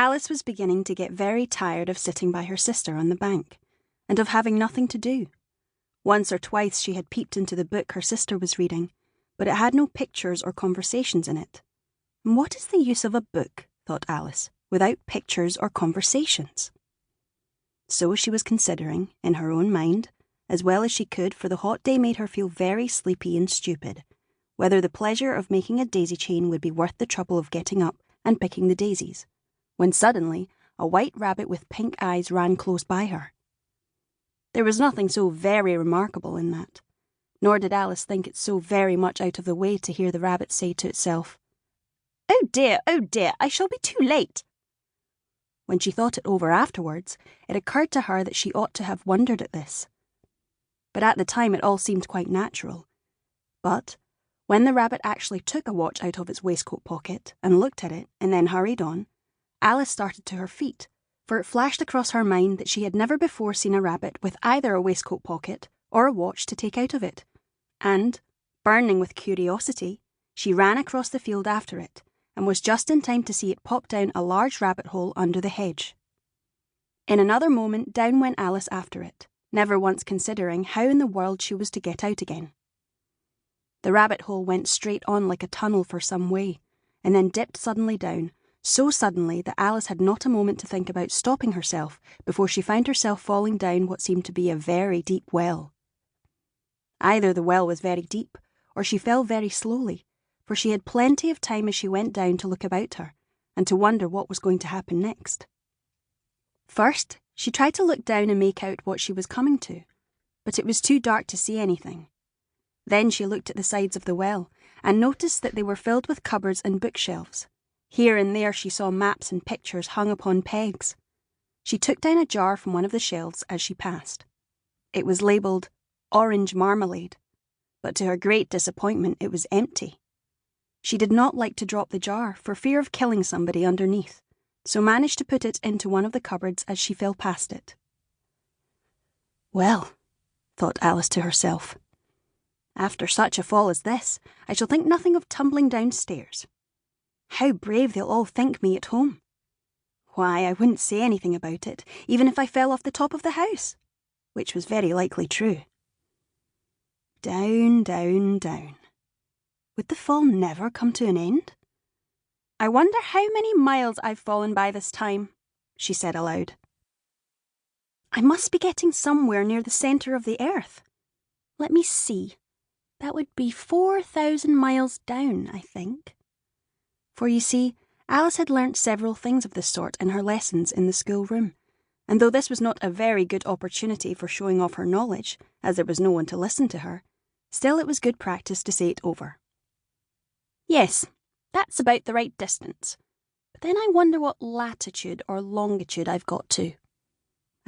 Alice was beginning to get very tired of sitting by her sister on the bank, and of having nothing to do. Once or twice she had peeped into the book her sister was reading, but it had no pictures or conversations in it. And what is the use of a book, thought Alice, without pictures or conversations? So she was considering, in her own mind, as well as she could, for the hot day made her feel very sleepy and stupid, whether the pleasure of making a daisy chain would be worth the trouble of getting up and picking the daisies, when suddenly a white rabbit with pink eyes ran close by her. There was nothing so very remarkable in that, nor did Alice think it so very much out of the way to hear the rabbit say to itself, oh dear, I shall be too late." When she thought it over afterwards, it occurred to her that she ought to have wondered at this. But at the time it all seemed quite natural. But when the rabbit actually took a watch out of its waistcoat pocket and looked at it and then hurried on, Alice started to her feet, for it flashed across her mind that she had never before seen a rabbit with either a waistcoat pocket or a watch to take out of it, and, burning with curiosity, she ran across the field after it, and was just in time to see it pop down a large rabbit hole under the hedge. In another moment down went Alice after it, never once considering how in the world she was to get out again. The rabbit hole went straight on like a tunnel for some way, and then dipped suddenly down, so suddenly that Alice had not a moment to think about stopping herself before she found herself falling down what seemed to be a very deep well. Either the well was very deep, or she fell very slowly, for she had plenty of time as she went down to look about her, and to wonder what was going to happen next. First, she tried to look down and make out what she was coming to, but it was too dark to see anything. Then she looked at the sides of the well, and noticed that they were filled with cupboards and bookshelves. Here and there she saw maps and pictures hung upon pegs. She took down a jar from one of the shelves as she passed. It was labelled orange marmalade, but to her great disappointment it was empty. She did not like to drop the jar for fear of killing somebody underneath, so managed to put it into one of the cupboards as she fell past it. Well, thought Alice to herself, after such a fall as this, I shall think nothing of tumbling downstairs. How brave they'll all think me at home. Why, I wouldn't say anything about it, even if I fell off the top of the house, which was very likely true. Down, down, down. Would the fall never come to an end? I wonder how many miles I've fallen by this time, she said aloud. I must be getting somewhere near the centre of the earth. Let me see. That would be 4,000 miles down, I think. For you see, Alice had learnt several things of this sort in her lessons in the schoolroom, and though this was not a very good opportunity for showing off her knowledge, as there was no one to listen to her, still it was good practice to say it over. Yes, that's about the right distance. But then I wonder what latitude or longitude I've got to.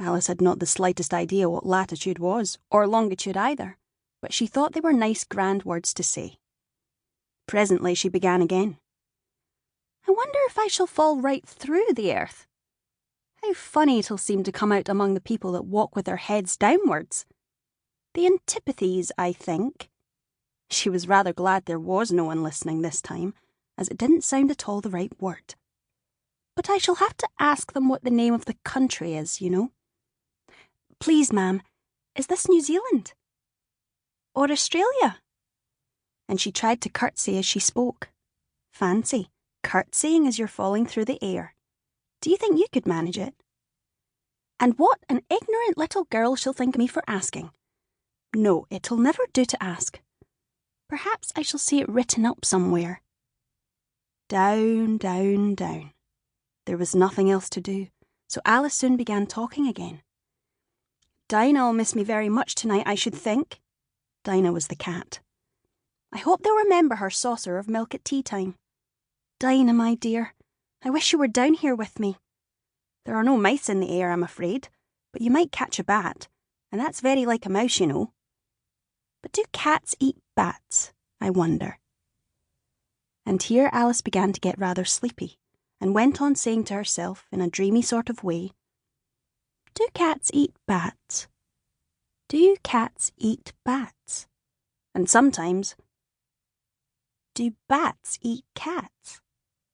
Alice had not the slightest idea what latitude was, or longitude either, but she thought they were nice grand words to say. Presently she began again. I wonder if I shall fall right through the earth. How funny it'll seem to come out among the people that walk with their heads downwards. The antipathies, I think. She was rather glad there was no one listening this time, as it didn't sound at all the right word. But I shall have to ask them what the name of the country is, you know. Please, ma'am, is this New Zealand? Or Australia? And she tried to curtsy as she spoke. Fancy, curtsying as you're falling through the air. Do you think you could manage it? And what an ignorant little girl she'll think me for asking. No, it'll never do to ask. Perhaps I shall see it written up somewhere. Down, down, down. There was nothing else to do, so Alice soon began talking again. Dinah'll miss me very much tonight, I should think. Dinah was the cat. I hope they'll remember her saucer of milk at tea time. Dinah, my dear, I wish you were down here with me. There are no mice in the air, I'm afraid, but you might catch a bat, and that's very like a mouse, you know. But do cats eat bats, I wonder? And here Alice began to get rather sleepy, and went on saying to herself in a dreamy sort of way, Do cats eat bats? Do cats eat bats? And sometimes, do bats eat cats?